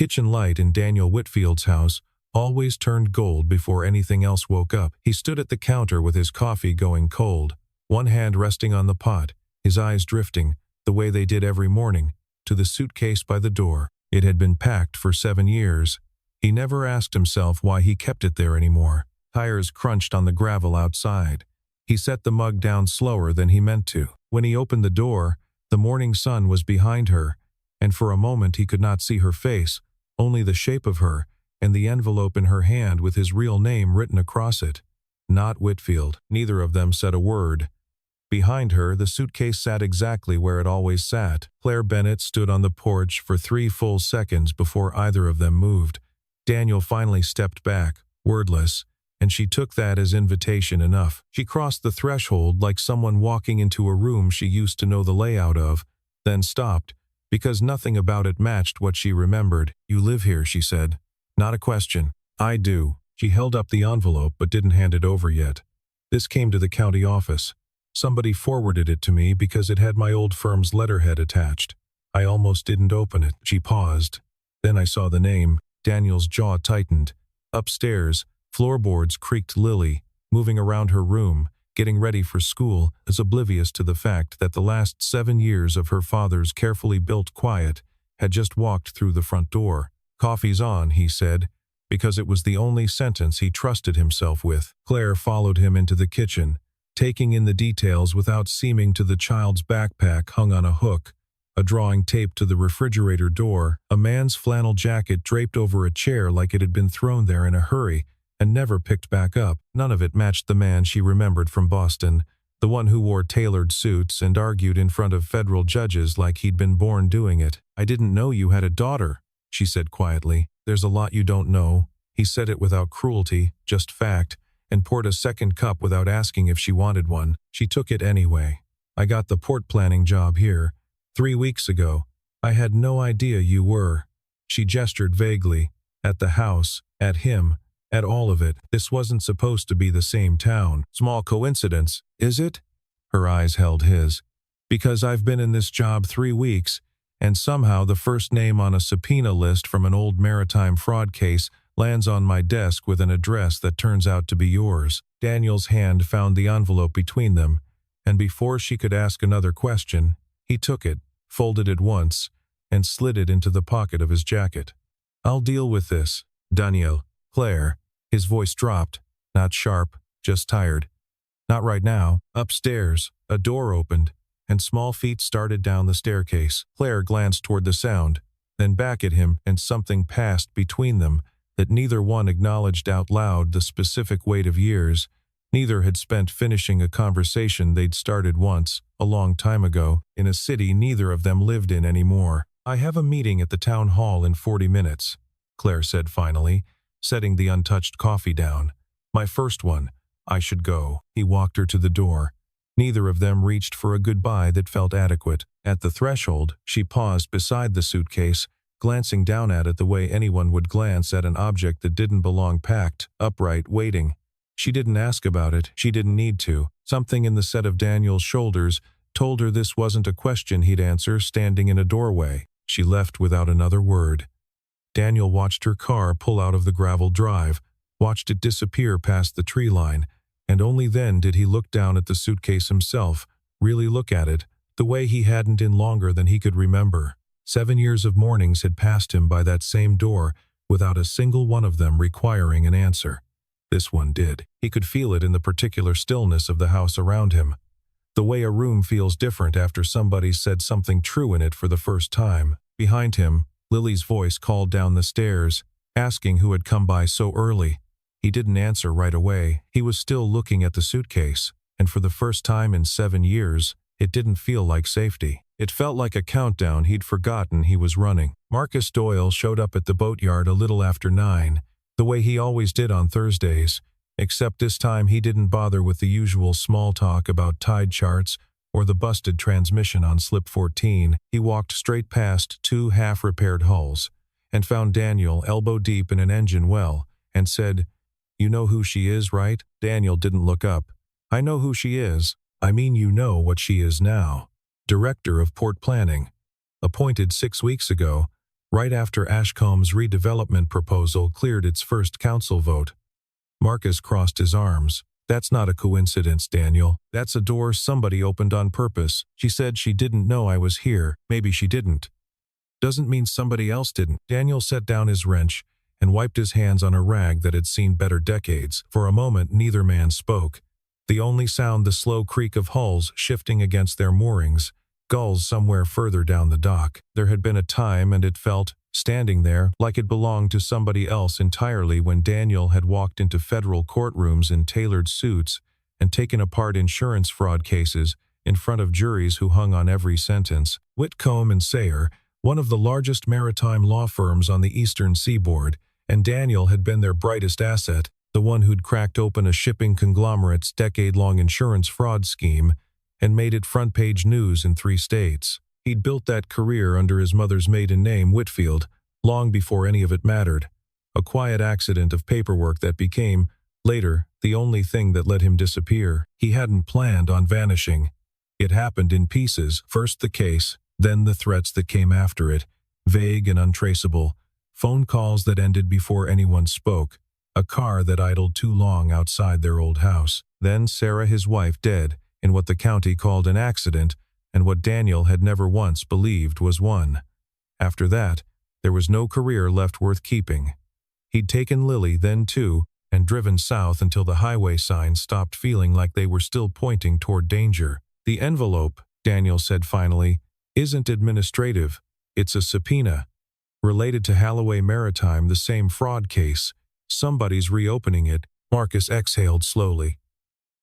kitchen light in Daniel Whitfield's house always turned gold before anything else woke up. He stood at the counter with his coffee going cold, one hand resting on the pot, his eyes drifting, the way they did every morning, to the suitcase by the door. It had been packed for 7 years. He never asked himself why he kept it there anymore. Tires crunched on the gravel outside. He set the mug down slower than he meant to. When he opened the door, the morning sun was behind her, and for a moment he could not see her face, only the shape of her, and the envelope in her hand with his real name written across it. Not Whitfield. Neither of them said a word. Behind her, the suitcase sat exactly where it always sat. Claire Bennett stood on the porch for 3 full seconds before either of them moved. Daniel finally stepped back, wordless, and she took that as invitation enough. She crossed the threshold like someone walking into a room she used to know the layout of, then stopped, because nothing about it matched what she remembered. "You live here," she said. "Not a question." "I do." She held up the envelope but didn't hand it over yet. "This came to the county office. Somebody forwarded it to me because it had my old firm's letterhead attached. I almost didn't open it." She paused. Then I saw the name. Daniel's jaw tightened. Upstairs, floorboards creaked. Lily, moving around her room, getting ready for school, is oblivious to the fact that the last 7 years of her father's carefully built quiet had just walked through the front door. "Coffee's on," he said, because it was the only sentence he trusted himself with. Claire followed him into the kitchen, taking in the details without seeming to. The child's backpack hung on a hook, a drawing taped to the refrigerator door, a man's flannel jacket draped over a chair like it had been thrown there in a hurry and never picked back up. None of it matched the man she remembered from Boston, the one who wore tailored suits and argued in front of federal judges like he'd been born doing it. "I didn't know you had a daughter," she said quietly. "There's a lot you don't know." He said it without cruelty, just fact, and poured a second cup without asking if she wanted one. She took it anyway. "I got the port planning job here 3 weeks ago. I had no idea you were." She gestured vaguely. "At the house, at him, at all of it. This wasn't supposed to be the same town." "Small coincidence, is it?" Her eyes held his. "Because I've been in this job 3 weeks, and somehow the first name on a subpoena list from an old maritime fraud case lands on my desk with an address that turns out to be yours." Daniel's hand found the envelope between them, and before she could ask another question, he took it, folded it once, and slid it into the pocket of his jacket. "I'll deal with this, Daniel." "Claire." His voice dropped, not sharp, just tired. "Not right now." Upstairs, a door opened, and small feet started down the staircase. Claire glanced toward the sound, then back at him, and something passed between them that neither one acknowledged out loud. The specific weight of years. Neither had spent finishing a conversation they'd started once, a long time ago, in a city neither of them lived in anymore. "I have a meeting at the town hall in 40 minutes, Claire said finally, setting the untouched coffee down. "My first one. I should go." He walked her to the door. Neither of them reached for a goodbye that felt adequate. At the threshold, she paused beside the suitcase, glancing down at it the way anyone would glance at an object that didn't belong, packed, upright, waiting. She didn't ask about it. She didn't need to. Something in the set of Daniel's shoulders told her this wasn't a question he'd answer standing in a doorway. She left without another word. Daniel watched her car pull out of the gravel drive, watched it disappear past the tree line, and only then did he look down at the suitcase himself, really look at it, the way he hadn't in longer than he could remember. 7 years of mornings had passed him by that same door without a single one of them requiring an answer. This one did. He could feel it in the particular stillness of the house around him. The way a room feels different after somebody said something true in it for the first time. Behind him, Lily's voice called down the stairs, asking who had come by so early. He didn't answer right away. He was still looking at the suitcase, and for the first time in 7 years, it didn't feel like safety. It felt like a countdown he'd forgotten he was running. Marcus Doyle showed up at the boatyard a little after 9, the way he always did on Thursdays, except this time he didn't bother with the usual small talk about tide charts or the busted transmission on Slip 14. He walked straight past 2 half-repaired hulls and found Daniel elbow-deep in an engine well and said, "You know who she is, right?" Daniel didn't look up. "I know who she is. I mean, you know what she is now. Director of Port Planning. Appointed 6 weeks ago. right after Ashcombe's redevelopment proposal cleared its first council vote. Marcus crossed his arms. That's not a coincidence, Daniel. That's a door somebody opened on purpose. She said she didn't know I was here. Maybe she didn't. Doesn't mean somebody else didn't. Daniel set down his wrench and wiped his hands on a rag that had seen better decades. For a moment, neither man spoke. The only sound the slow creak of hulls shifting against their moorings, gulls somewhere further down the dock. There had been a time, and it felt, standing there, like it belonged to somebody else entirely when Daniel had walked into federal courtrooms in tailored suits and taken apart insurance fraud cases in front of juries who hung on every sentence. Whitcomb and Sayer, one of the largest maritime law firms on the eastern seaboard, and Daniel had been their brightest asset, the one who'd cracked open a shipping conglomerate's decade-long insurance fraud scheme and made it front-page news in 3 states. He'd built that career under his mother's maiden name, Whitfield, long before any of it mattered. A quiet accident of paperwork that became, later, the only thing that let him disappear. He hadn't planned on vanishing. It happened in pieces, first the case, then the threats that came after it, vague and untraceable, phone calls that ended before anyone spoke, a car that idled too long outside their old house, then Sarah, his wife, dead, in what the county called an accident, and what Daniel had never once believed was one. After that, there was no career left worth keeping. He'd taken Lily then too, and driven south until the highway signs stopped feeling like they were still pointing toward danger. The envelope, Daniel said finally, isn't administrative. It's a subpoena. Related to Halloway Maritime, the same fraud case. Somebody's reopening it. Marcus exhaled slowly.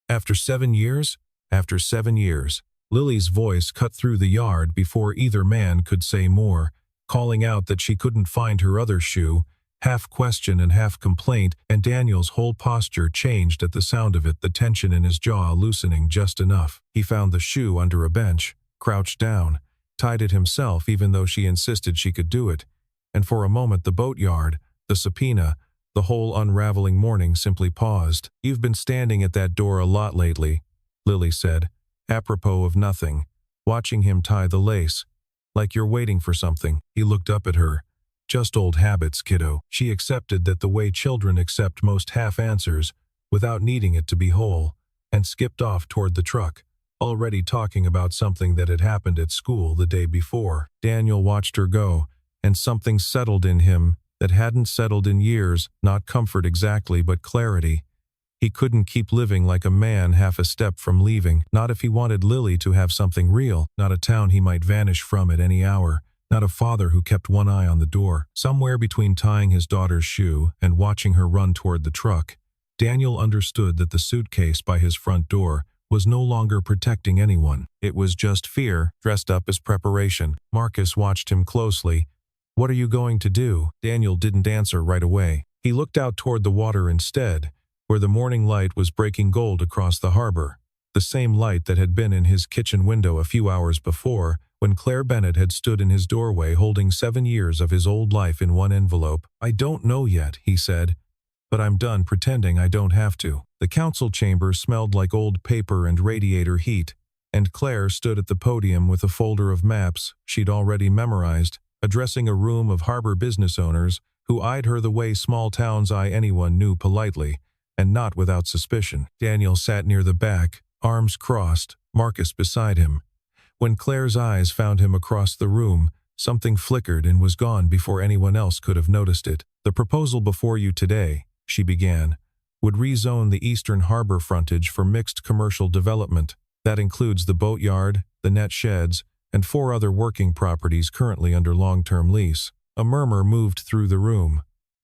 After 7 years? After 7 years. Lily's voice cut through the yard before either man could say more, calling out that she couldn't find her other shoe, half question and half complaint, and Daniel's whole posture changed at the sound of it, the tension in his jaw loosening just enough. He found the shoe under a bench, crouched down, tied it himself even though she insisted she could do it, and for a moment the boatyard, the subpoena, the whole unraveling morning simply paused. "You've been standing at that door a lot lately," Lily said, apropos of nothing, watching him tie the lace. "Like you're waiting for something." He looked up at her. "Just old habits, kiddo." She accepted that the way children accept most half-answers, without needing it to be whole, and skipped off toward the truck, already talking about something that had happened at school the day before. Daniel watched her go, and something settled in him that hadn't settled in years, not comfort exactly, but clarity. He couldn't keep living like a man half a step from leaving, not if he wanted Lily to have something real, not a town he might vanish from at any hour, not a father who kept one eye on the door. Somewhere between tying his daughter's shoe and watching her run toward the truck, Daniel understood that the suitcase by his front door was no longer protecting anyone. It was just fear, dressed up as preparation. Marcus watched him closely. "What are you going to do?" Daniel didn't answer right away. He looked out toward the water instead, where the morning light was breaking gold across the harbor, the same light that had been in his kitchen window a few hours before, when Claire Bennett had stood in his doorway holding 7 years of his old life in one envelope. "I don't know yet," he said, "but I'm done pretending I don't have to." The council chamber smelled like old paper and radiator heat, and Claire stood at the podium with a folder of maps she'd already memorized, addressing a room of harbor business owners who eyed her the way small towns eye anyone new politely, and not without suspicion. Daniel sat near the back, arms crossed, Marcus beside him. When Claire's eyes found him across the room, something flickered and was gone before anyone else could have noticed it. "The proposal before you today," she began, "would rezone the eastern harbor frontage for mixed commercial development. That includes the boatyard, the net sheds, and 4 other working properties currently under long-term lease." A murmur moved through the room.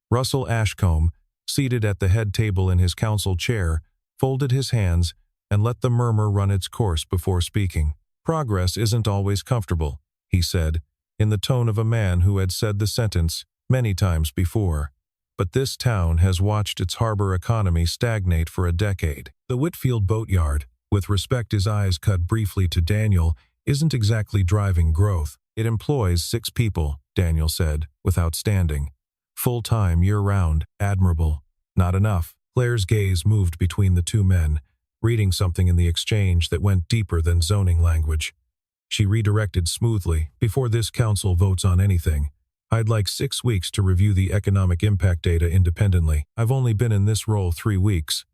Russell Ashcombe, seated at the head table in his council chair, folded his hands and let the murmur run its course before speaking. "Progress isn't always comfortable," he said, in the tone of a man who had said the sentence many times before. "But this town has watched its harbor economy stagnate for a decade. The Whitfield boatyard, with respect his eyes cut briefly to Daniel, isn't exactly driving growth. It employs 6 people, Daniel said, without standing. Full-time, year-round, admirable. Not enough." Claire's gaze moved between the 2 men, reading something in the exchange that went deeper than zoning language. She redirected smoothly. "Before this council votes on anything, I'd like 6 weeks to review the economic impact data independently. I've only been in this role 3 weeks.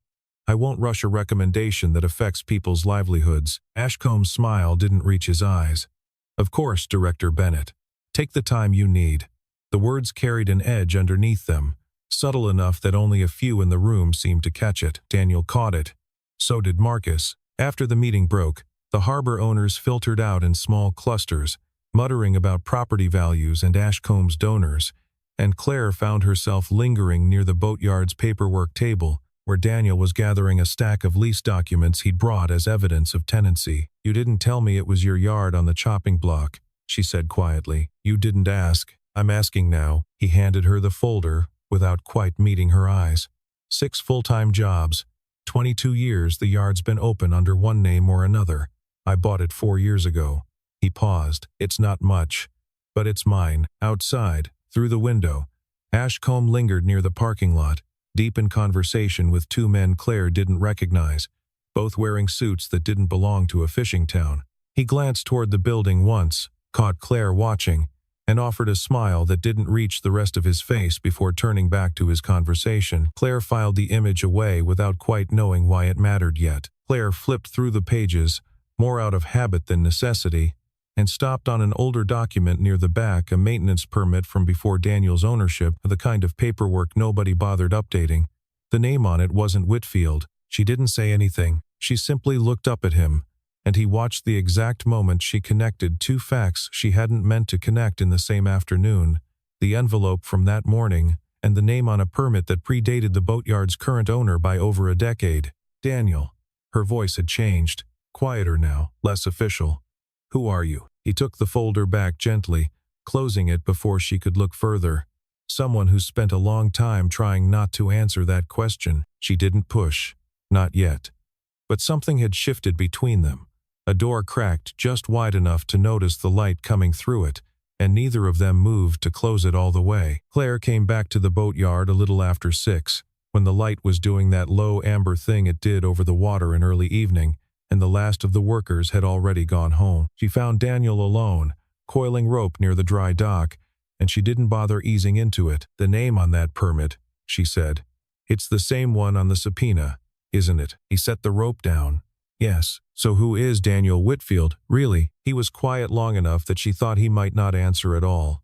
I won't rush a recommendation that affects people's livelihoods. Ashcomb's smile didn't reach his eyes. Of course, Director Bennett. Take the time you need. The words carried an edge underneath them, subtle enough that only a few in the room seemed to catch it. Daniel caught it. So did Marcus. After the meeting broke, the harbor owners filtered out in small clusters, muttering about property values and Ashcomb's donors, and Claire found herself lingering near the boatyard's paperwork table, where Daniel was gathering a stack of lease documents he'd brought as evidence of tenancy. "You didn't tell me it was your yard on the chopping block," she said quietly. "You didn't ask. I'm asking now." He handed her the folder, without quite meeting her eyes. 6 full-time jobs. 22 years the yard's been open under one name or another. I bought it 4 years ago. He paused. "It's not much, but it's mine." Outside, through the window, Ashcombe lingered near the parking lot, deep in conversation with 2 men Claire didn't recognize, both wearing suits that didn't belong to a fishing town. He glanced toward the building once, caught Claire watching, and offered a smile that didn't reach the rest of his face before turning back to his conversation. Claire filed the image away without quite knowing why it mattered yet. Claire flipped through the pages, more out of habit than necessity, and stopped on an older document near the back, a maintenance permit from before Daniel's ownership, the kind of paperwork nobody bothered updating. The name on it wasn't Whitfield. She didn't say anything. She simply looked up at him, and he watched the exact moment she connected 2 facts she hadn't meant to connect in the same afternoon: the envelope from that morning, and the name on a permit that predated the boatyard's current owner by over a decade. "Daniel." Her voice had changed, quieter now, less official. "Who are you?" He took the folder back gently, closing it before she could look further. Someone who spent a long time trying not to answer that question. She didn't push. Not yet. But something had shifted between them. A door cracked just wide enough to notice the light coming through it, and neither of them moved to close it all the way. Claire came back to the boatyard a little after 6, when the light was doing that low amber thing it did over the water in early evening, and the last of the workers had already gone home. She found Daniel alone, coiling rope near the dry dock, and she didn't bother easing into it. "The name on that permit," she said. "It's the same one on the subpoena, isn't it?" He set the rope down. "Yes." "So who is Daniel Whitfield, really?" He was quiet long enough that she thought he might not answer at all.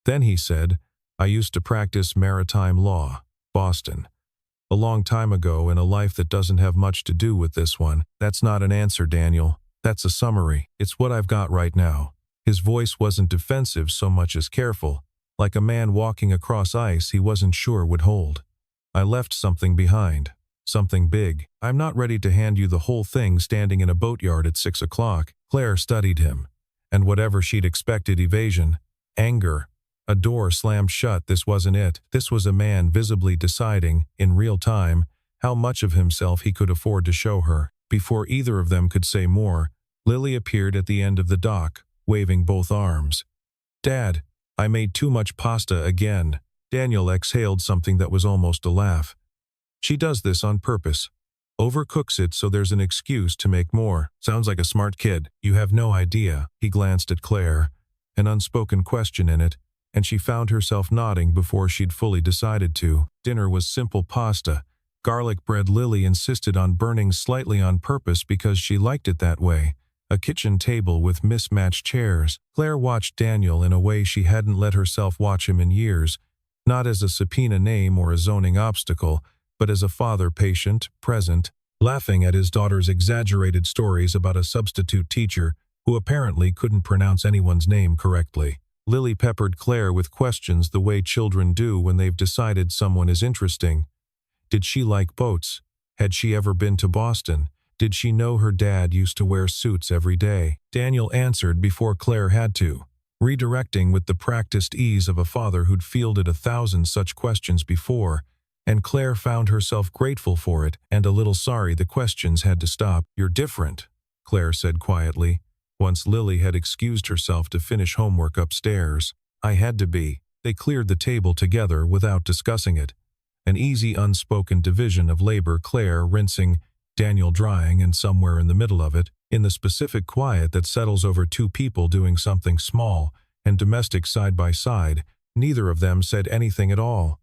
Then he said, "I used to practice maritime law, Boston. A long time ago in a life that doesn't have much to do with this one." "That's not an answer, Daniel. That's a summary. It's what I've got right now." His voice wasn't defensive so much as careful, like a man walking across ice he wasn't sure would hold. "I left something behind. Something big. I'm not ready to hand you the whole thing standing in a boatyard at 6 o'clock. Claire studied him. And whatever she'd expected, evasion, anger, a door slammed shut, this wasn't it. This was a man visibly deciding, in real time, how much of himself he could afford to show her. Before either of them could say more, Lily appeared at the end of the dock, waving both arms. "Dad, I made too much pasta again." Daniel exhaled something that was almost a laugh. "She does this on purpose. Overcooks it so there's an excuse to make more. Sounds like a smart kid." "You have no idea." He glanced at Claire, an unspoken question in it, and she found herself nodding before she'd fully decided to. Dinner was simple pasta. Garlic bread Lily insisted on burning slightly on purpose because she liked it that way. A kitchen table with mismatched chairs. Claire watched Daniel in a way she hadn't let herself watch him in years, not as a subpoena name or a zoning obstacle, but as a father patient, present, laughing at his daughter's exaggerated stories about a substitute teacher who apparently couldn't pronounce anyone's name correctly. Lily peppered Claire with questions the way children do when they've decided someone is interesting. Did she like boats? Had she ever been to Boston? Did she know her dad used to wear suits every day? Daniel answered before Claire had to, redirecting with the practiced ease of a father who'd fielded 1,000 such questions before, and Claire found herself grateful for it and a little sorry the questions had to stop. "You're different," Claire said quietly, once Lily had excused herself to finish homework upstairs. "I had to be." They cleared the table together without discussing it. An easy unspoken division of labor, Claire rinsing, Daniel drying, and somewhere in the middle of it, in the specific quiet that settles over 2 people doing something small and domestic side by side, Neither of them said anything at all.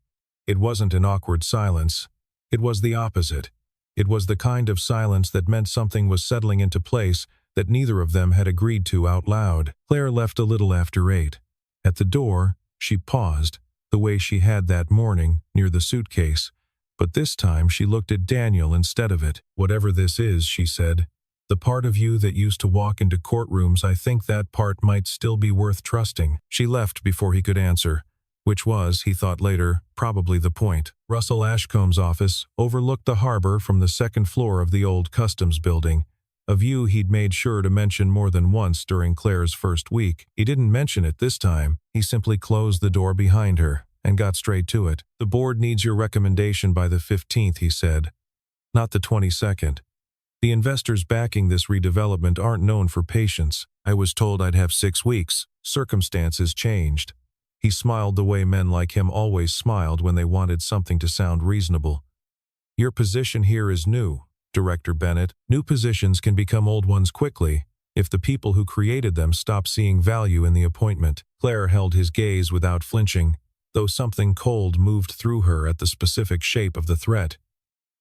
It wasn't an awkward silence. It was the opposite. It was the kind of silence that meant something was settling into place that neither of them had agreed to out loud. Claire left a little after 8. At the door, she paused, the way she had that morning, near the suitcase. But this time she looked at Daniel instead of it. "Whatever this is," she said, "the part of you that used to walk into courtrooms, I think that part might still be worth trusting." She left before he could answer, which was, he thought later, probably the point. Russell Ashcomb's office overlooked the harbor from the second floor of the old customs building, a view he'd made sure to mention more than once during Claire's first week. He didn't mention it this time. He simply closed the door behind her and got straight to it. "The board needs your recommendation by the 15th, he said, "not the 22nd. The investors backing this redevelopment aren't known for patience. I was told I'd have 6 weeks. Circumstances changed." He smiled the way men like him always smiled when they wanted something to sound reasonable. "Your position here is new, Director Bennett. New positions can become old ones quickly if the people who created them stop seeing value in the appointment." Claire held his gaze without flinching, though something cold moved through her at the specific shape of the threat.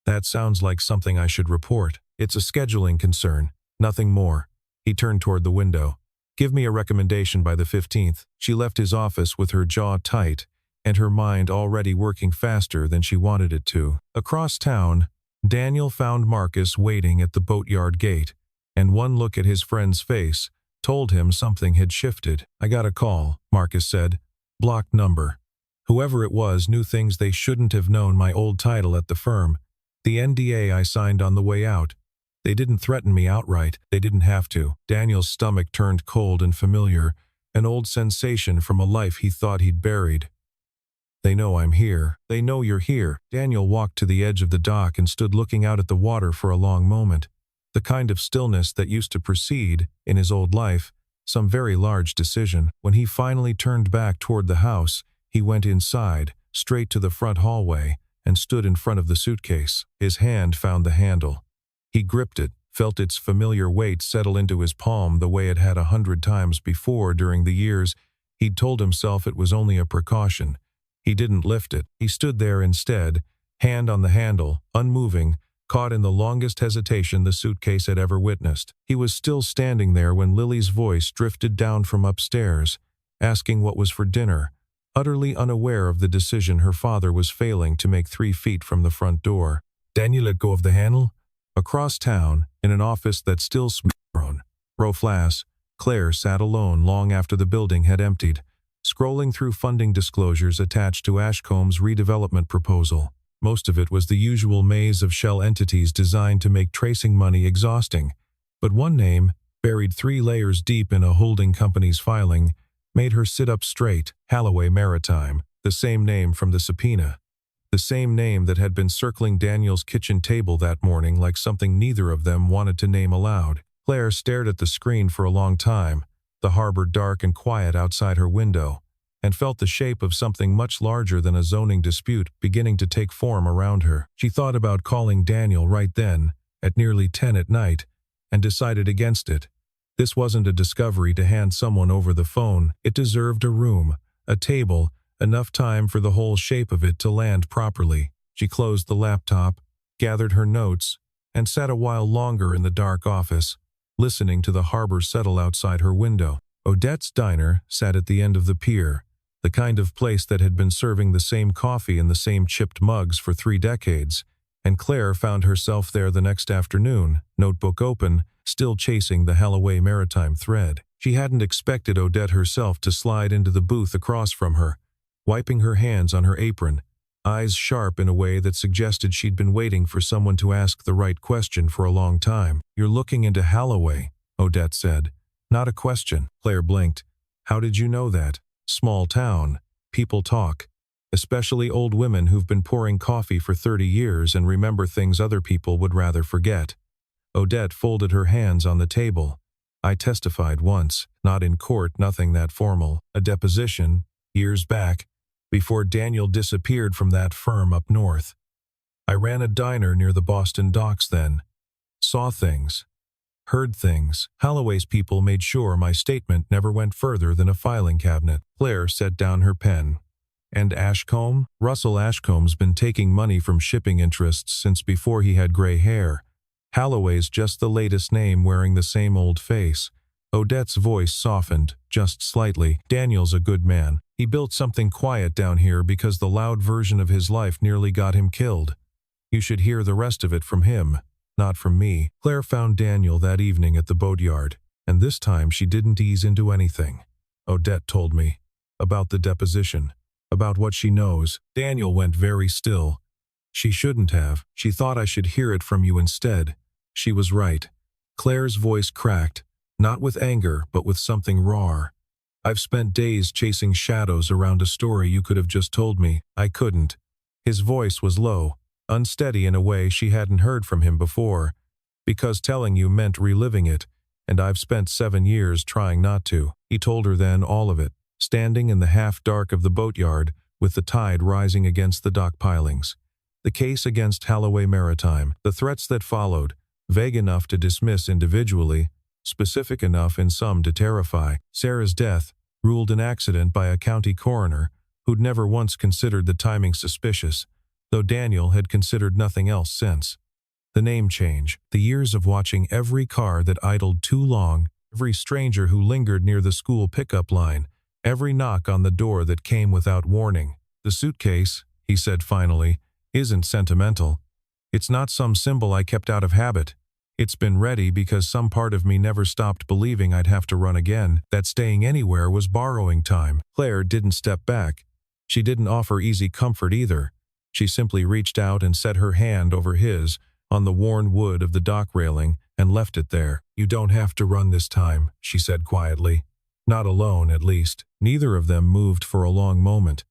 "That sounds like something I should report. It's a scheduling concern, nothing more." He turned toward the window. "Give me a recommendation by the 15th. She left his office with her jaw tight and her mind already working faster than she wanted it to. Across town, Daniel found Marcus waiting at the boatyard gate, and one look at his friend's face told him something had shifted. "I got a call," Marcus said. "Blocked number. Whoever it was knew things they shouldn't have known. My old title at the firm. The NDA I signed on the way out. They didn't threaten me outright. They didn't have to." Daniel's stomach turned cold and familiar, an old sensation from a life he thought he'd buried. "They know I'm here. They know you're here." Daniel walked to the edge of the dock and stood looking out at the water for a long moment. The kind of stillness that used to precede, in his old life, some very large decision. When he finally turned back toward the house, he went inside, straight to the front hallway, and stood in front of the suitcase. His hand found the handle. He gripped it, felt its familiar weight settle into his palm the way it had 100 times before during the years he'd told himself it was only a precaution. He didn't lift it. He stood there instead, hand on the handle, unmoving, caught in the longest hesitation the suitcase had ever witnessed. He was still standing there when Lily's voice drifted down from upstairs, asking what was for dinner, utterly unaware of the decision her father was failing to make 3 feet from the front door. "Daniel, let go of the handle?" Across town, in an office that still smelled Roflas, Claire sat alone long after the building had emptied, scrolling through funding disclosures attached to Ashcomb's redevelopment proposal. Most of it was the usual maze of shell entities designed to make tracing money exhausting, but one name, buried 3 layers deep in a holding company's filing, made her sit up straight. Holloway Maritime, the same name from the subpoena. The same name that had been circling Daniel's kitchen table that morning like something neither of them wanted to name aloud. Claire stared at the screen for a long time, the harbor dark and quiet outside her window, and felt the shape of something much larger than a zoning dispute beginning to take form around her. She thought about calling Daniel right then, at nearly 10 at night, and decided against it. This wasn't a discovery to hand someone over the phone. It deserved a room, a table, enough time for the whole shape of it to land properly. She closed the laptop, gathered her notes, and sat a while longer in the dark office, listening to the harbor settle outside her window. Odette's diner sat at the end of the pier, the kind of place that had been serving the same coffee in the same chipped mugs for 3 decades, and Claire found herself there the next afternoon, notebook open, still chasing the Holloway Maritime thread. She hadn't expected Odette herself to slide into the booth across from her, wiping her hands on her apron, eyes sharp in a way that suggested she'd been waiting for someone to ask the right question for a long time. "You're looking into Holloway," Odette said. "Not a question." Claire blinked. "How did you know that?" "Small town. People talk. Especially old women who've been pouring coffee for 30 years and remember things other people would rather forget." Odette folded her hands on the table. "I testified once, not in court, nothing that formal. A deposition, years back, before Daniel disappeared from that firm up north. I ran a diner near the Boston docks then. Saw things. Heard things. Holloway's people made sure my statement never went further than a filing cabinet. Claire set down her pen. And Ashcombe? Russell Ashcombe's been taking money from shipping interests since before he had gray hair. Holloway's just the latest name wearing the same old face. Odette's voice softened, just slightly. Daniel's a good man. He built something quiet down here because the loud version of his life nearly got him killed. You should hear the rest of it from him, not from me. Claire found Daniel that evening at the boatyard, and this time she didn't ease into anything. Odette told me. About the deposition. About what she knows. Daniel went very still. She shouldn't have. She thought I should hear it from you instead. She was right. Claire's voice cracked, not with anger, but with something raw. I've spent days chasing shadows around a story you could have just told me. I couldn't. His voice was low, unsteady in a way she hadn't heard from him before, because telling you meant reliving it, and I've spent 7 years trying not to. He told her then all of it, standing in the half-dark of the boatyard with the tide rising against the dock pilings. The case against Holloway Maritime, the threats that followed, vague enough to dismiss individually, specific enough in some to terrify. Sarah's death, ruled an accident by a county coroner who'd never once considered the timing suspicious, though Daniel had considered nothing else since. The name change, the years of watching every car that idled too long, every stranger who lingered near the school pickup line, every knock on the door that came without warning. The suitcase, he said finally, isn't sentimental. It's not some symbol I kept out of habit. It's been ready because some part of me never stopped believing I'd have to run again, that staying anywhere was borrowing time. Claire didn't step back. She didn't offer easy comfort either. She simply reached out and set her hand over his, on the worn wood of the dock railing, and left it there. You don't have to run this time, she said quietly. Not alone, at least. Neither of them moved for a long moment.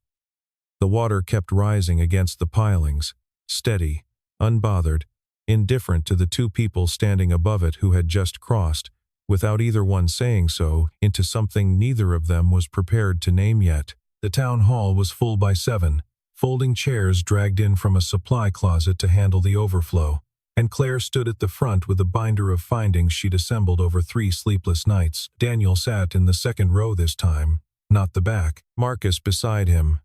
The water kept rising against the pilings, steady, unbothered, indifferent to the two people standing above it who had just crossed, without either one saying so, into something neither of them was prepared to name yet. The town hall was full by 7, folding chairs dragged in from a supply closet to handle the overflow, and Claire stood at the front with a binder of findings she'd assembled over 3 sleepless nights. Daniel sat in the second row this time, not the back. Marcus beside him.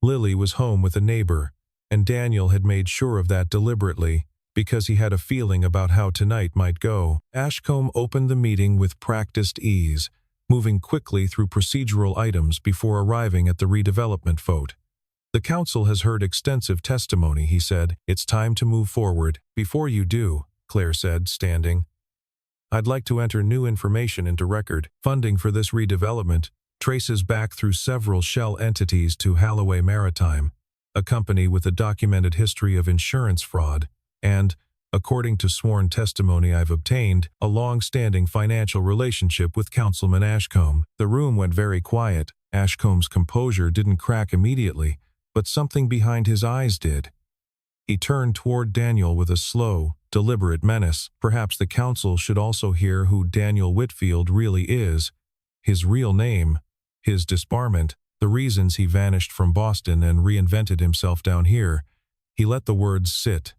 Lily was home with a neighbor, and Daniel had made sure of that deliberately, because he had a feeling about how tonight might go. Ashcombe opened the meeting with practiced ease, moving quickly through procedural items before arriving at the redevelopment vote. The council has heard extensive testimony, he said. It's time to move forward. Before you do, Claire said, standing, I'd like to enter new information into record. Funding for this redevelopment traces back through several shell entities to Holloway Maritime, a company with a documented history of insurance fraud, and, according to sworn testimony I've obtained, a long-standing financial relationship with Councilman Ashcombe. The room went very quiet. Ashcombe's composure didn't crack immediately, but something behind his eyes did. He turned toward Daniel with a slow, deliberate menace. Perhaps the council should also hear who Daniel Whitfield really is, his real name, his disbarment, the reasons he vanished from Boston and reinvented himself down here. He let the words sit.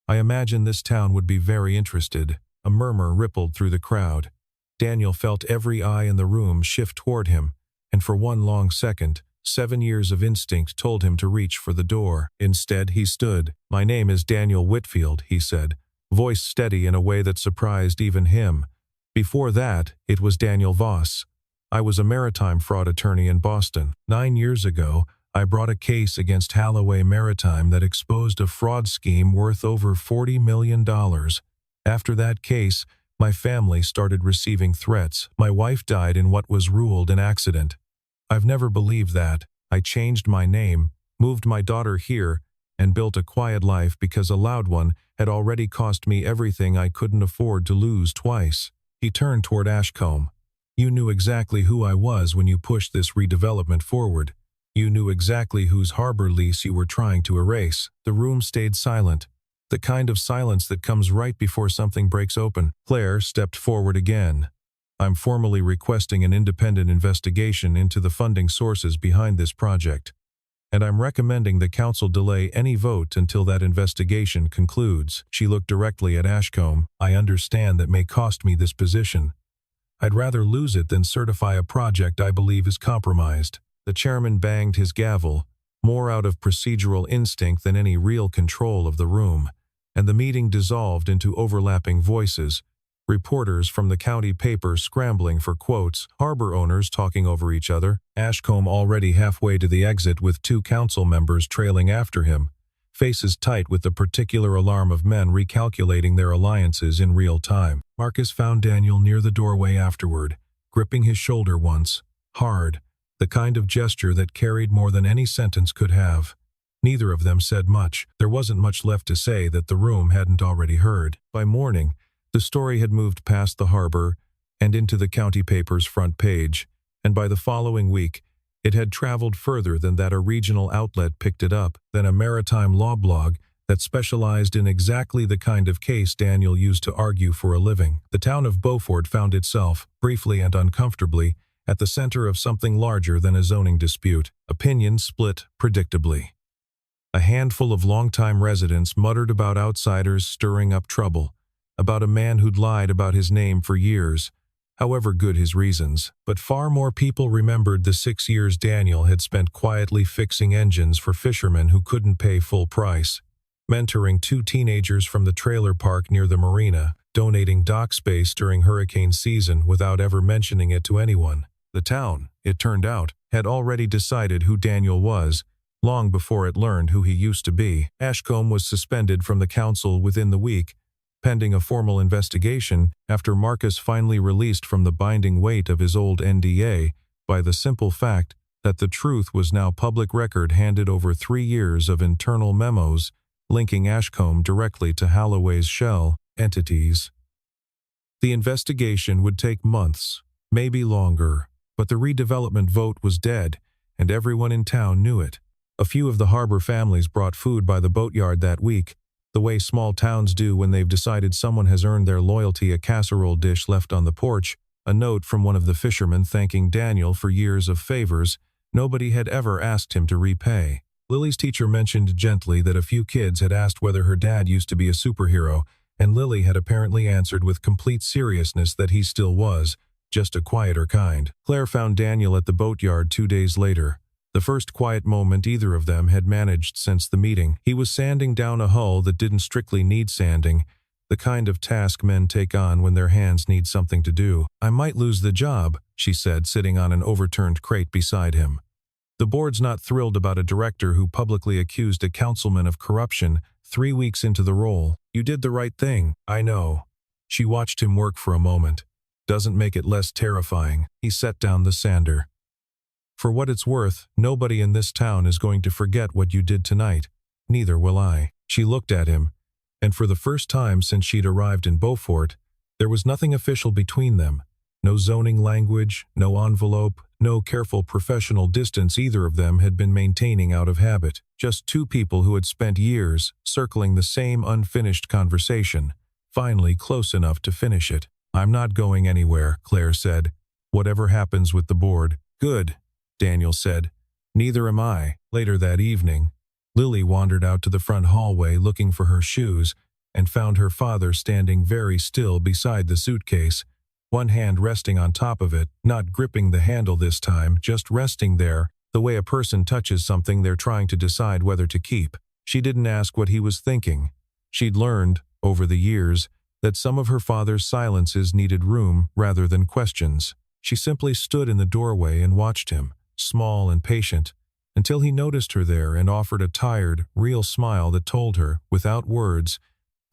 I imagine this town would be very interested. A murmur rippled through the crowd. Daniel felt every eye in the room shift toward him, and for one long second, 7 years of instinct told him to reach for the door. Instead, he stood. My name is Daniel Whitfield, he said, voice steady in a way that surprised even him. Before that, it was Daniel Voss. I was a maritime fraud attorney in Boston. 9 years ago, I brought a case against Holloway Maritime that exposed a fraud scheme worth over $40 million. After that case, my family started receiving threats. My wife died in what was ruled an accident. I've never believed that. I changed my name, moved my daughter here, and built a quiet life because a loud one had already cost me everything I couldn't afford to lose twice. He turned toward Ashcombe. You knew exactly who I was when you pushed this redevelopment forward. You knew exactly whose harbor lease you were trying to erase. The room stayed silent, the kind of silence that comes right before something breaks open. Claire stepped forward again. I'm formally requesting an independent investigation into the funding sources behind this project. and I'm recommending the council delay any vote until that investigation concludes. She looked directly at Ashcombe. I understand that may cost me this position. I'd rather lose it than certify a project I believe is compromised. The chairman banged his gavel, more out of procedural instinct than any real control of the room, and the meeting dissolved into overlapping voices, reporters from the county paper scrambling for quotes, harbor owners talking over each other, Ashcombe already halfway to the exit with 2 council members trailing after him, faces tight with the particular alarm of men recalculating their alliances in real time. Marcus found Daniel near the doorway afterward, gripping his shoulder once, hard, the kind of gesture that carried more than any sentence could have. Neither of them said much. There wasn't much left to say that the room hadn't already heard. By morning, the story had moved past the harbor and into the county paper's front page, and by the following week, it had traveled further than that a regional outlet picked it up, than a maritime law blog that specialized in exactly the kind of case Daniel used to argue for a living. The town of Beaufort found itself, briefly and uncomfortably, at the center of something larger than a zoning dispute. Opinions split predictably. A handful of longtime residents muttered about outsiders stirring up trouble, about a man who'd lied about his name for years, however good his reasons. But far more people remembered the 6 years Daniel had spent quietly fixing engines for fishermen who couldn't pay full price, mentoring 2 teenagers from the trailer park near the marina, donating dock space during hurricane season without ever mentioning it to anyone. The town, it turned out, had already decided who Daniel was, long before it learned who he used to be. Ashcombe was suspended from the council within the week, pending a formal investigation after Marcus finally released from the binding weight of his old NDA by the simple fact that the truth was now public record handed over 3 years of internal memos linking Ashcombe directly to Holloway's shell entities. The investigation would take months, maybe longer, but the redevelopment vote was dead, and everyone in town knew it. A few of the harbor families brought food by the boatyard that week, the way small towns do when they've decided someone has earned their loyalty. A casserole dish left on the porch, a note from one of the fishermen thanking Daniel for years of favors nobody had ever asked him to repay. Lily's teacher mentioned gently that a few kids had asked whether her dad used to be a superhero, and Lily had apparently answered with complete seriousness that he still was, just a quieter kind. Claire found Daniel at the boatyard 2 days later, the first quiet moment either of them had managed since the meeting. He was sanding down a hull that didn't strictly need sanding, the kind of task men take on when their hands need something to do. I might lose the job, she said, sitting on an overturned crate beside him. The board's not thrilled about a director who publicly accused a councilman of corruption 3 weeks into the role. You did the right thing, I know. She watched him work for a moment. Doesn't make it less terrifying. He set down the sander. For what it's worth, nobody in this town is going to forget what you did tonight. Neither will I. She looked at him, and for the first time since she'd arrived in Beaufort, there was nothing official between them. No zoning language, no envelope, no careful professional distance either of them had been maintaining out of habit. Just 2 people who had spent years circling the same unfinished conversation, finally close enough to finish it. I'm not going anywhere, Claire said. Whatever happens with the board. Good, Daniel said. Neither am I. Later that evening, Lily wandered out to the front hallway looking for her shoes and found her father standing very still beside the suitcase, one hand resting on top of it, not gripping the handle this time, just resting there, the way a person touches something they're trying to decide whether to keep. She didn't ask what he was thinking. She'd learned, over the years, that some of her father's silences needed room rather than questions. She simply stood in the doorway and watched him, small and patient, until he noticed her there and offered a tired, real smile that told her, without words,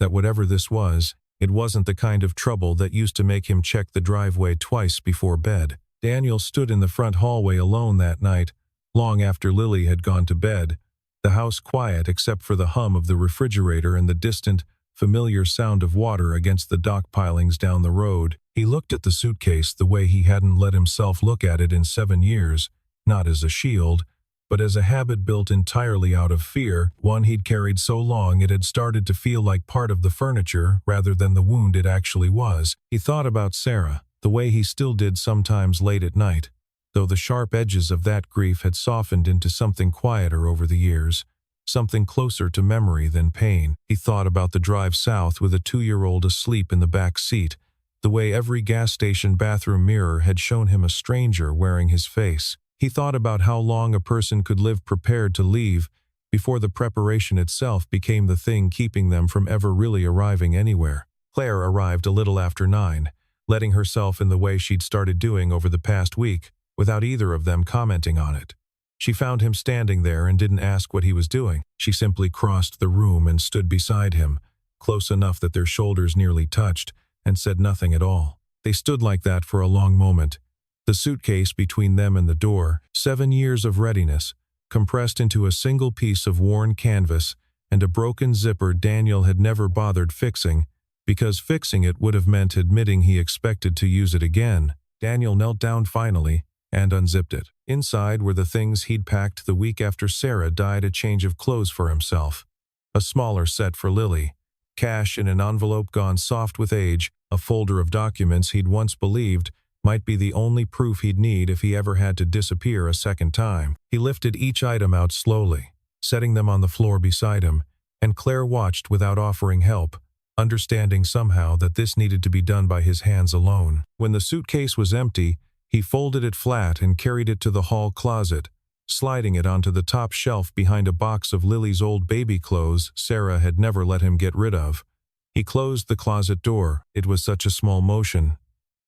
that whatever this was, it wasn't the kind of trouble that used to make him check the driveway twice before bed. Daniel stood in the front hallway alone that night, long after Lily had gone to bed, the house quiet except for the hum of the refrigerator and the distant, familiar sound of water against the dock pilings down the road. He looked at the suitcase the way he hadn't let himself look at it in 7 years, not as a shield, but as a habit built entirely out of fear, one he'd carried so long it had started to feel like part of the furniture rather than the wound it actually was. He thought about Sarah, the way he still did sometimes late at night, though the sharp edges of that grief had softened into something quieter over the years, something closer to memory than pain. He thought about the drive south with a 2-year-old asleep in the back seat, the way every gas station bathroom mirror had shown him a stranger wearing his face. He thought about how long a person could live prepared to leave before the preparation itself became the thing keeping them from ever really arriving anywhere. Claire arrived a little after 9, letting herself in the way she'd started doing over the past week, without either of them commenting on it. She found him standing there and didn't ask what he was doing. She simply crossed the room and stood beside him, close enough that their shoulders nearly touched, and said nothing at all. They stood like that for a long moment, the suitcase between them and the door, 7 years of readiness, compressed into a single piece of worn canvas and a broken zipper Daniel had never bothered fixing, because fixing it would have meant admitting he expected to use it again. Daniel knelt down finally and unzipped it. Inside were the things he'd packed the week after Sarah dyed a change of clothes for himself. A smaller set for Lily, cash in an envelope gone soft with age, a folder of documents he'd once believed might be the only proof he'd need if he ever had to disappear a second time. He lifted each item out slowly, setting them on the floor beside him, and Claire watched without offering help, understanding somehow that this needed to be done by his hands alone. When the suitcase was empty, he folded it flat and carried it to the hall closet, sliding it onto the top shelf behind a box of Lily's old baby clothes Sarah had never let him get rid of. He closed the closet door. It was such a small motion.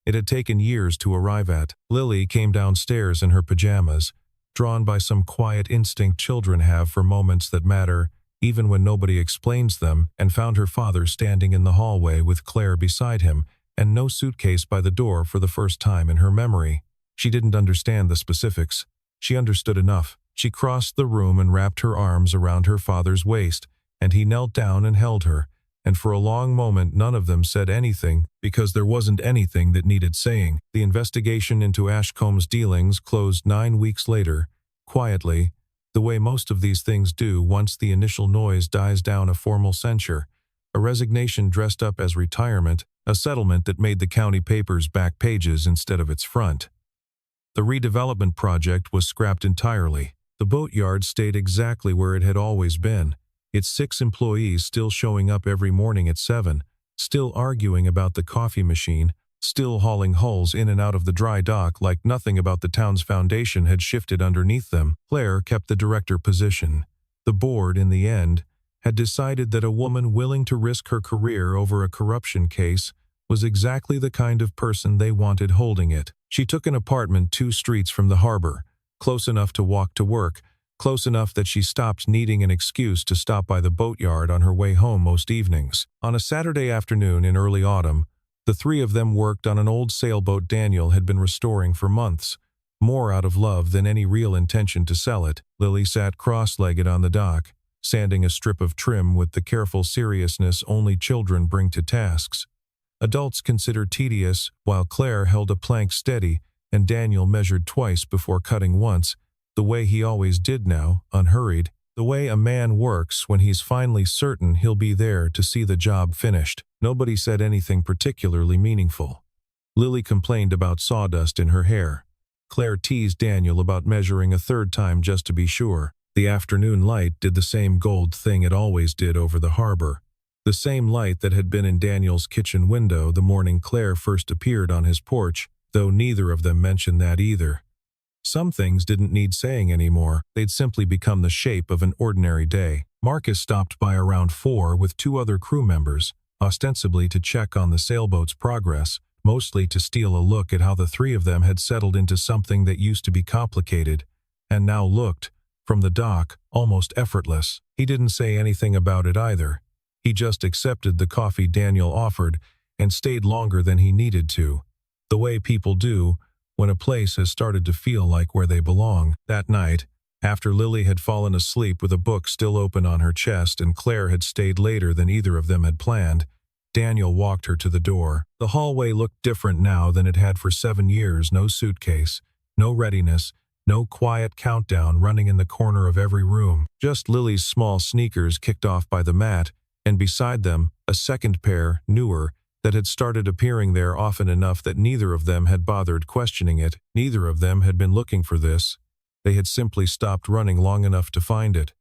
It had taken years to arrive at. Lily came downstairs in her pajamas, drawn by some quiet instinct children have for moments that matter, even when nobody explains them, and found her father standing in the hallway with Claire beside him, and no suitcase by the door for the first time in her memory. She didn't understand the specifics. She understood enough. She crossed the room and wrapped her arms around her father's waist, and he knelt down and held her, and for a long moment none of them said anything, because there wasn't anything that needed saying. The investigation into Ashcomb's dealings closed 9 weeks later, quietly, the way most of these things do once the initial noise dies down. A formal censure, a resignation dressed up as retirement, a settlement that made the county paper's back pages instead of its front. The redevelopment project was scrapped entirely. The boatyard stayed exactly where it had always been, its 6 employees still showing up every morning at 7, still arguing about the coffee machine, still hauling hulls in and out of the dry dock like nothing about the town's foundation had shifted underneath them. Claire kept the director position. The board, in the end, had decided that a woman willing to risk her career over a corruption case was exactly the kind of person they wanted holding it. She took an apartment 2 streets from the harbor, close enough to walk to work, close enough that she stopped needing an excuse to stop by the boatyard on her way home most evenings. On a Saturday afternoon in early autumn, the 3 of them worked on an old sailboat Daniel had been restoring for months, more out of love than any real intention to sell it. Lily sat cross-legged on the dock, sanding a strip of trim with the careful seriousness only children bring to tasks adults consider tedious, while Claire held a plank steady and Daniel measured twice before cutting once, the way he always did now, unhurried, the way a man works when he's finally certain he'll be there to see the job finished. Nobody said anything particularly meaningful. Lily complained about sawdust in her hair. Claire teased Daniel about measuring a 3rd time just to be sure. The afternoon light did the same gold thing it always did over the harbor. The same light that had been in Daniel's kitchen window the morning Claire first appeared on his porch, though neither of them mentioned that either. Some things didn't need saying anymore. They'd simply become the shape of an ordinary day. Marcus stopped by around 4 with 2 other crew members, ostensibly to check on the sailboat's progress, mostly to steal a look at how the 3 of them had settled into something that used to be complicated, and now looked, from the dock, almost effortless. He didn't say anything about it either. He just accepted the coffee Daniel offered and stayed longer than he needed to, the way people do when a place has started to feel like where they belong. That night, after Lily had fallen asleep with a book still open on her chest and Claire had stayed later than either of them had planned, Daniel walked her to the door. The hallway looked different now than it had for 7 years. No suitcase, no readiness, no quiet countdown running in the corner of every room. Just Lily's small sneakers kicked off by the mat, and beside them, a second pair, newer, that had started appearing there often enough that neither of them had bothered questioning it. Neither of them had been looking for this. They had simply stopped running long enough to find it.